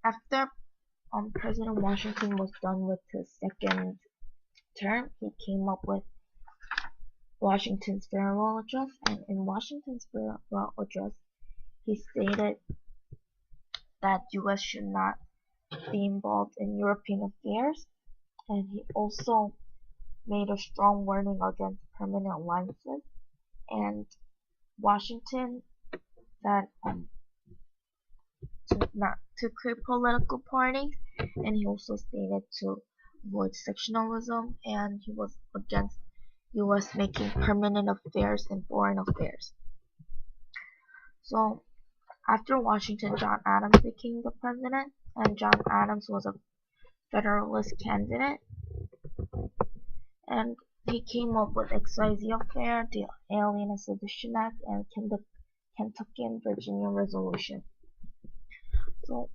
After President Washington was done with his second term, he came up with Washington's farewell address, and in Washington's farewell address, he stated that U.S. should not be involved in European affairs, and he also made a strong warning against permanent alliances. And Washington said not to create political parties, and he also stated to avoid sectionalism, and he was against U.S. making permanent affairs in foreign affairs. So after Washington, John Adams became the president, and John Adams was a Federalist candidate, and he came up with XYZ Affair, the Alien and Sedition Act, and Kentucky and Virginia Resolution. So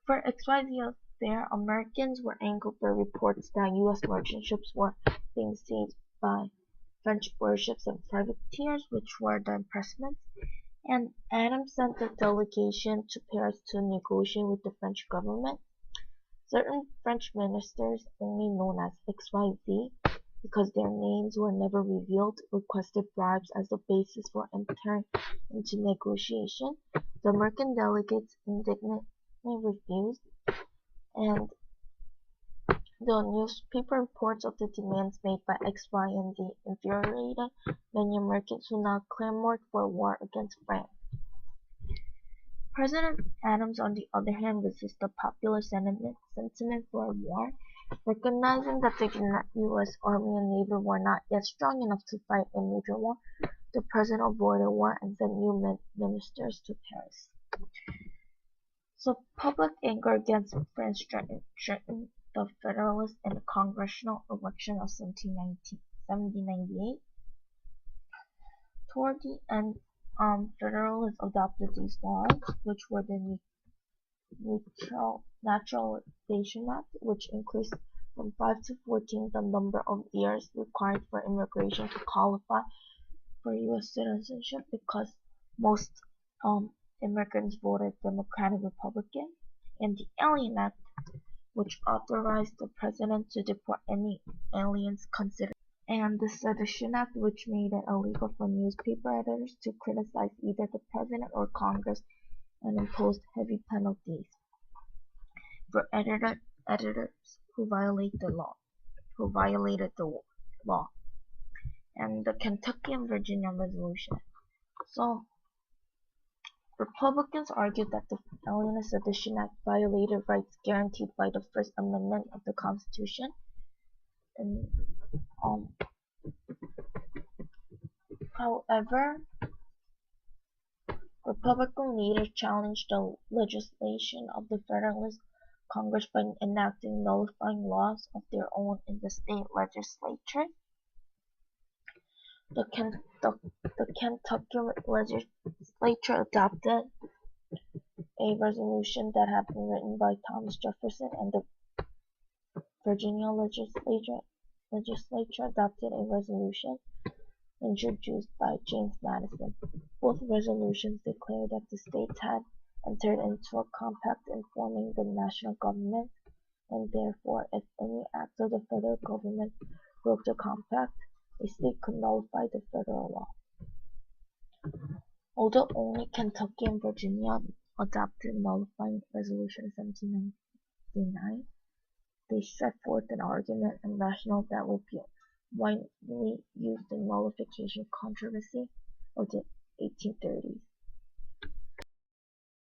for XYZ Affair, Americans were angered by reports that U.S. merchant ships were being seized by French warships and privateers, which were the impressments, and Adams sent a delegation to Paris to negotiate with the French government. Certain French ministers, only known as XYZ because their names were never revealed, requested bribes as the basis for entering into negotiation. The American delegates indignantly refused, and the newspaper reports of the demands made by XYZ infuriated many Americans who now clamored for war against France. President Adams, on the other hand, resisted the popular sentiment for a war, recognizing that the U.S. Army and Navy were not yet strong enough to fight a major war. The president avoided war and sent new ministers to Paris. So public anger against France threatened the Federalists in the congressional election of 1798. Toward the end, Federalists adopted these laws, which were the Naturalization Act, which increased from 5 to 14 the number of years required for immigration to qualify for U.S. citizenship, because most immigrants voted Democratic Republican, and the Alien Act, which authorized the president to deport any aliens considered, and the Sedition Act, which made it illegal for newspaper editors to criticize either the president or Congress and imposed heavy penalties for editors who violated the law, and the Kentucky and Virginia Resolution. So Republicans argued that the Alien and Sedition Act violated rights guaranteed by the First Amendment of the Constitution, and however, Republican leaders challenged the legislation of the Federalist Congress by enacting nullifying laws of their own in the state legislature. The Kentucky legislature adopted a resolution that had been written by Thomas Jefferson, and the Virginia legislature adopted a resolution introduced by James Madison. Both resolutions declared that the states had entered into a compact in forming the national government, and therefore if any act of the federal government broke the compact, a state could nullify the federal law. Although only Kentucky and Virginia adopted nullifying resolution in 1799, they set forth an argument and rationale that will be widely used in nullification controversy of the 1830s.